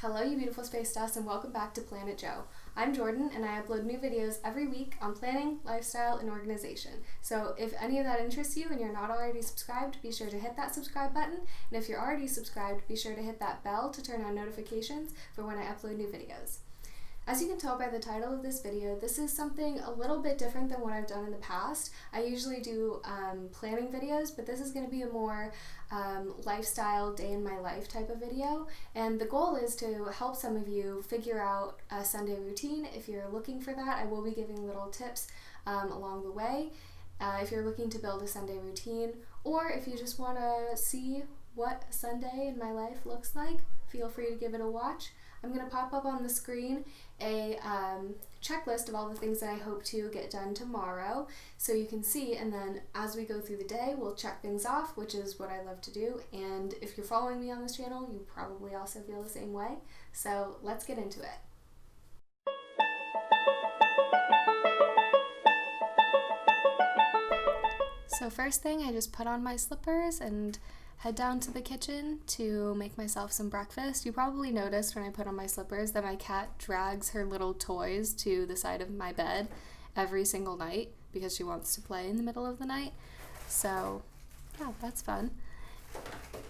Hello, you beautiful space dust, and welcome back to Planet Joe. I'm Jordan, and I upload new videos every week on planning, lifestyle, and organization. So if any of that interests you and you're not already subscribed, be sure to hit that subscribe button. And if you're already subscribed, be sure to hit that bell to turn on notifications for when I upload new videos. As you can tell by the title of this video, this is something a little bit different than what I've done in the past. I usually do planning videos, but this is going to be a more lifestyle, day in my life type of video. And the goal is to help some of you figure out a Sunday routine. If you're looking for that, I will be giving little tips along the way. If you're looking to build a Sunday routine, or if you just want to see what a Sunday in my life looks like, feel free to give it a watch. I'm going to pop up on the screen a checklist of all the things that I hope to get done tomorrow so you can see, and then as we go through the day we'll check things off, which is what I love to do. And if you're following me on this channel, you probably also feel the same way. So let's get into it. So first thing, I just put on my slippers and head down to the kitchen to make myself some breakfast. You probably noticed when I put on my slippers that my cat drags her little toys to the side of my bed every single night because she wants to play in the middle of the night. So yeah, that's fun.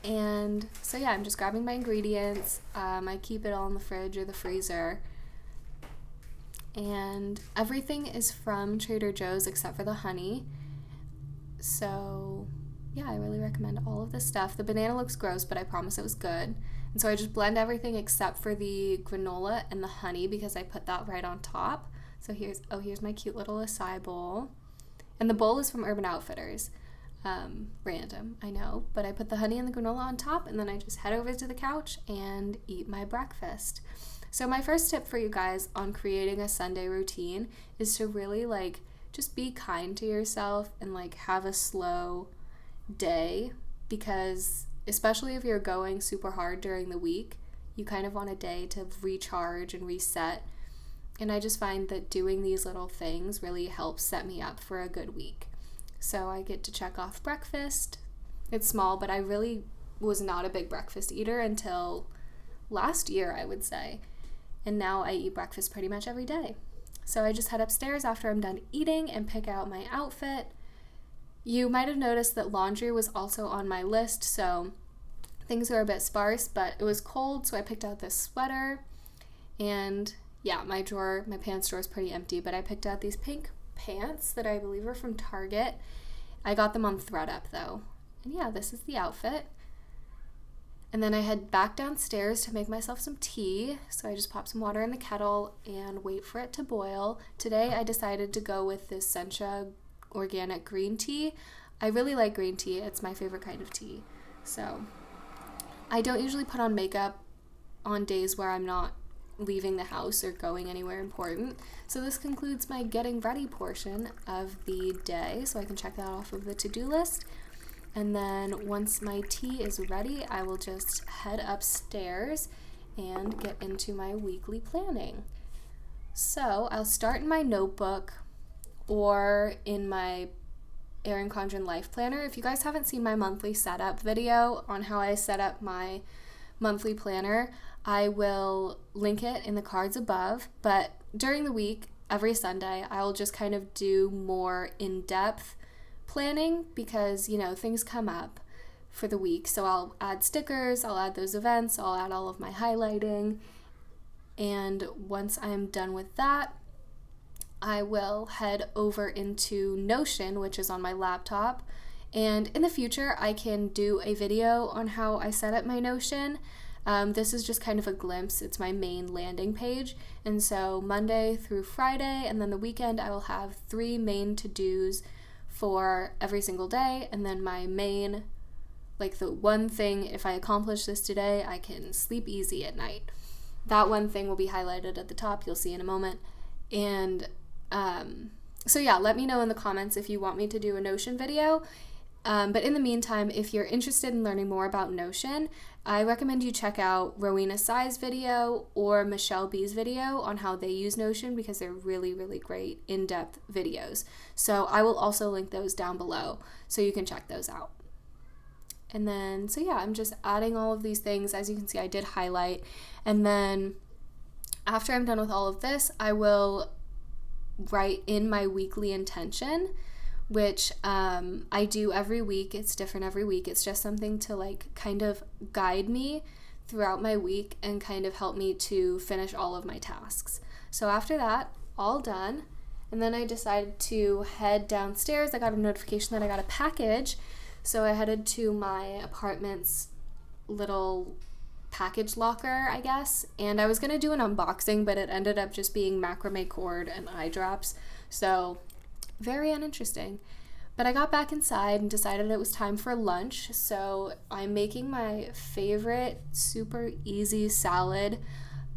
And so yeah, I'm just grabbing my ingredients. I keep it all in the fridge or the freezer. And everything is from Trader Joe's except for the honey. So yeah, I really recommend all of this stuff. The banana looks gross, but I promise it was good. And so I just blend everything except for the granola and the honey because I put that right on top. So here's my cute little acai bowl. And the bowl is from Urban Outfitters. Random, I know. But I put the honey and the granola on top, and then I just head over to the couch and eat my breakfast. So my first tip for you guys on creating a Sunday routine is to really just be kind to yourself and have a slow day, because especially if you're going super hard during the week, you kind of want a day to recharge and reset. And I just find that doing these little things really helps set me up for a good week. So I get to check off breakfast. It's small, but I really was not a big breakfast eater until last year, I would say. And now I eat breakfast pretty much every day. So I just head upstairs after I'm done eating and pick out my outfit. You might have noticed that laundry was also on my list, so things were a bit sparse, but it was cold, so I picked out this sweater. And yeah, my pants drawer is pretty empty, but I picked out these pink pants that I believe are from Target. I got them on ThredUp though. And yeah, this is the outfit. And then I head back downstairs to make myself some tea. So I just pop some water in the kettle and wait for it to boil. Today I decided to go with this Sencha organic green tea. I really like green tea. It's my favorite kind of tea. So I don't usually put on makeup on days where I'm not leaving the house or going anywhere important. So this concludes my getting ready portion of the day, so I can check that off of the to-do list. And then once my tea is ready, I will just head upstairs and get into my weekly planning. So I'll start in my notebook or in my Erin Condren Life Planner. If you guys haven't seen my monthly setup video on how I set up my monthly planner, I will link it in the cards above. But during the week, every Sunday, I'll just kind of do more in-depth planning because, things come up for the week. So I'll add stickers, I'll add those events, I'll add all of my highlighting. And once I'm done with that, I will head over into Notion, which is on my laptop. And in the future, I can do a video on how I set up my Notion. This is just kind of a glimpse. It's my main landing page. And so Monday through Friday, and then the weekend, I will have 3 main to-dos for every single day. And then my main, the one thing, if I accomplish this today, I can sleep easy at night. That one thing will be highlighted at the top. You'll see in a moment. And so yeah, let me know in the comments if you want me to do a Notion video. But in the meantime, if you're interested in learning more about Notion, I recommend you check out Rowena Sai's video or Michelle B's video on how they use Notion because they're really, really great in-depth videos. So I will also link those down below so you can check those out. And then, so yeah, I'm just adding all of these things. As you can see, I did highlight. And then after I'm done with all of this, I will write in my weekly intention, which I do every week. It's different every week. It's just something to like kind of guide me throughout my week and kind of help me to finish all of my tasks. So after that, all done. And then I decided to head downstairs. I got a notification that I got a package. So I headed to my apartment's little package locker, I guess. And I was going to do an unboxing, but it ended up just being macrame cord and eye drops. So very uninteresting. But I got back inside and decided it was time for lunch. So I'm making my favorite super easy salad.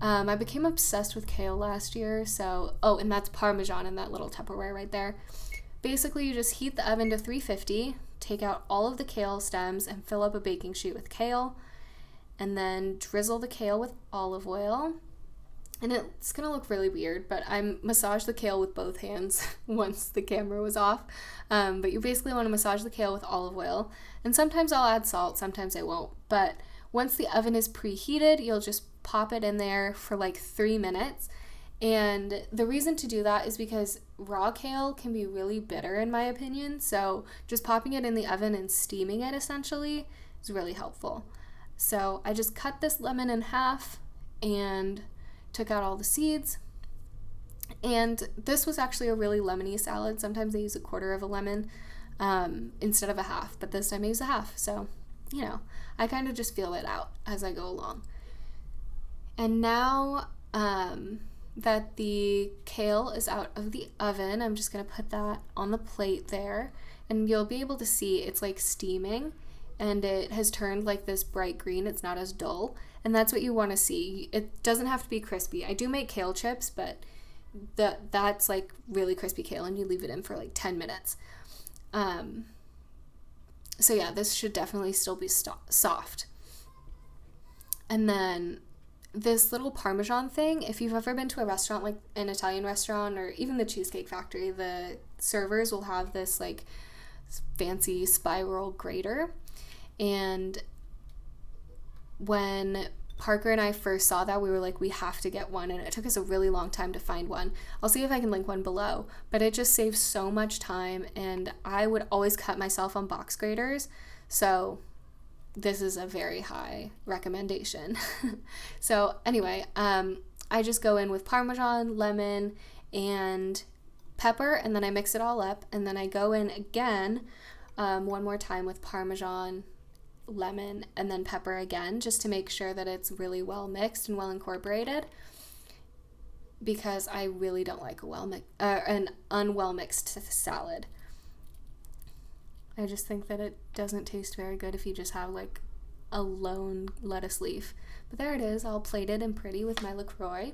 I became obsessed with kale last year. So, and that's Parmesan in that little Tupperware right there. Basically, you just heat the oven to 350, take out all of the kale stems and fill up a baking sheet with kale, and then drizzle the kale with olive oil. And it's going to look really weird, but I massaged the kale with both hands once the camera was off. But you basically want to massage the kale with olive oil. And sometimes I'll add salt, sometimes I won't. But once the oven is preheated, you'll just pop it in there for like 3 minutes. And the reason to do that is because raw kale can be really bitter in my opinion. So just popping it in the oven and steaming it essentially is really helpful. So I just cut this lemon in half and took out all the seeds. And this was actually a really lemony salad. Sometimes I use a quarter of a lemon instead of a half, but this time I use a half. So, I kind of just feel it out as I go along. And now that the kale is out of the oven, I'm just going to put that on the plate there. And you'll be able to see it's like steaming and it has turned like this bright green. It's not as dull. And that's what you want to see. It doesn't have to be crispy. I do make kale chips, but that's like really crispy kale and you leave it in for like 10 minutes. So yeah, this should definitely still be soft. And then this little Parmesan thing, if you've ever been to a restaurant, like an Italian restaurant or even the Cheesecake Factory, the servers will have this like fancy spiral grater. And when Parker and I first saw that, we were like, we have to get one. And it took us a really long time to find one. I'll see if I can link one below. But it just saves so much time. And I would always cut myself on box graters. So this is a very high recommendation. So anyway, I just go in with Parmesan, lemon, and pepper. And then I mix it all up. And then I go in again one more time with Parmesan, lemon, and then pepper again, just to make sure that it's really well mixed and well incorporated, because I really don't like an unwell mixed salad. I just think that it doesn't taste very good if you just have like a lone lettuce leaf. But there it is, all plated and pretty with my LaCroix.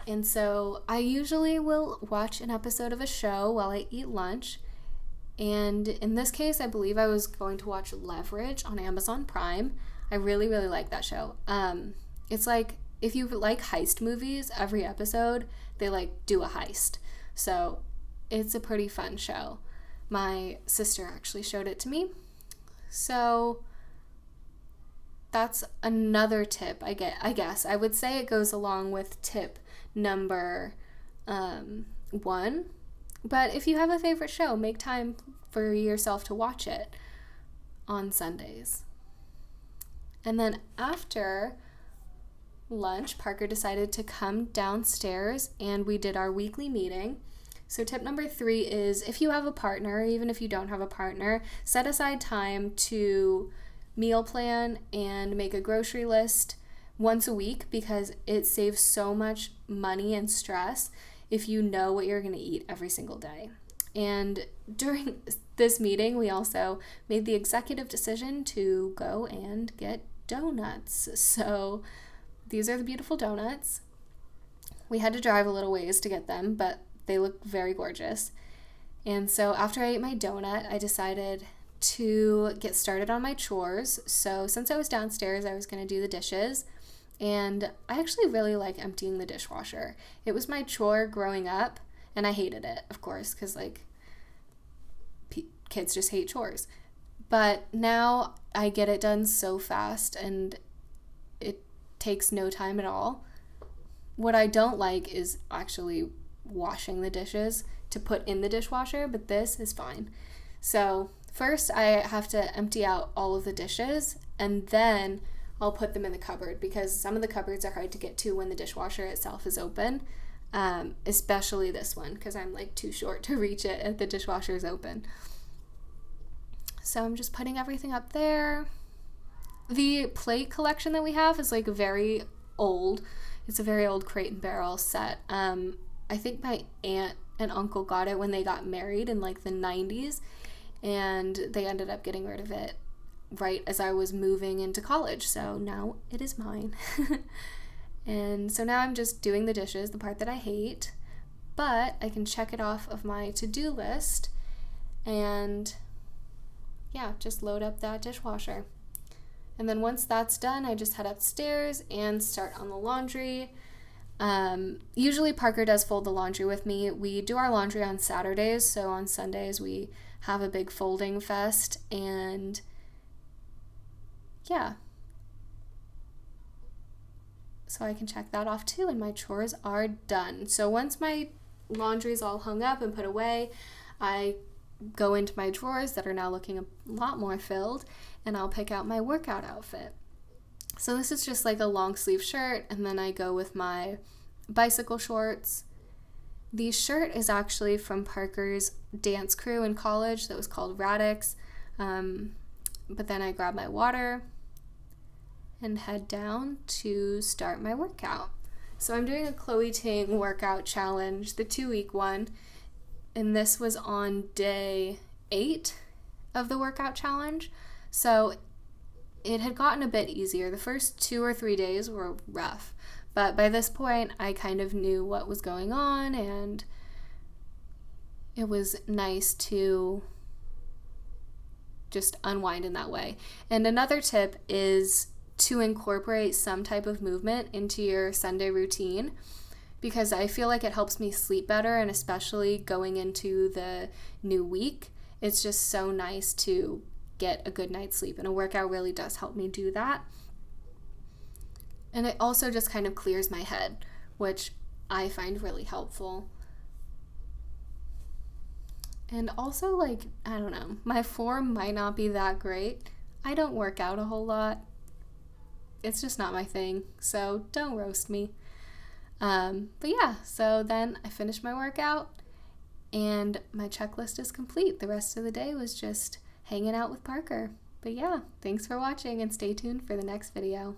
And so I usually will watch an episode of a show while I eat lunch. And in this case, I believe I was going to watch Leverage on Amazon Prime. I really, really like that show. It's like, if you like heist movies, every episode, they like do a heist. So it's a pretty fun show. My sister actually showed it to me. So that's another tip, I guess. I would say it goes along with tip number 1. But if you have a favorite show, make time for yourself to watch it on Sundays. And then after lunch, Parker decided to come downstairs and we did our weekly meeting. So tip number 3 is, if you have a partner, even if you don't have a partner, set aside time to meal plan and make a grocery list once a week, because it saves so much money and stress if you know what you're going to eat every single day. And during this meeting, we also made the executive decision to go and get donuts. So these are the beautiful donuts. We had to drive a little ways to get them, but they look very gorgeous. And so after I ate my donut, I decided to get started on my chores. So since I was downstairs, I was going to do the dishes. And I actually really like emptying the dishwasher. It was my chore growing up, and I hated it, of course, because, like, kids just hate chores. But now I get it done so fast and it takes no time at all. What I don't like is actually washing the dishes to put in the dishwasher, but this is fine. So first I have to empty out all of the dishes and then I'll put them in the cupboard because some of the cupboards are hard to get to when the dishwasher itself is open, especially this one because I'm like too short to reach it if the dishwasher is open. So I'm just putting everything up there. The plate collection that we have is like very old. It's a very old Crate and Barrel set. I think my aunt and uncle got it when they got married in like the 90s, and they ended up getting rid of it right as I was moving into college. So now it is mine. And so now I'm just doing the dishes, the part that I hate, but I can check it off of my to-do list and yeah, just load up that dishwasher. And then once that's done, I just head upstairs and start on the laundry. Usually Parker does fold the laundry with me. We do our laundry on Saturdays, so on Sundays we have a big folding fest, and yeah. So I can check that off too, and my chores are done. So once my laundry's all hung up and put away, I go into my drawers that are now looking a lot more filled, and I'll pick out my workout outfit. So this is just like a long sleeve shirt, and then I go with my bicycle shorts. The shirt is actually from Parker's dance crew in college that was called Radix, but then I grab my water and head down to start my workout. So I'm doing a Chloe Ting workout challenge, the 2-week one, and this was on day 8 of the workout challenge. So it had gotten a bit easier. The first 2 or 3 days were rough, but by this point I kind of knew what was going on, and it was nice to just unwind in that way. And another tip is to incorporate some type of movement into your Sunday routine, because I feel like it helps me sleep better, and especially going into the new week, it's just so nice to get a good night's sleep, and a workout really does help me do that. And it also just kind of clears my head, which I find really helpful. And also, like, I don't know, my form might not be that great. I don't work out a whole lot. It's just not my thing, so don't roast me. But yeah, so then I finished my workout and my checklist is complete. The rest of the day was just hanging out with Parker. But yeah, thanks for watching and stay tuned for the next video.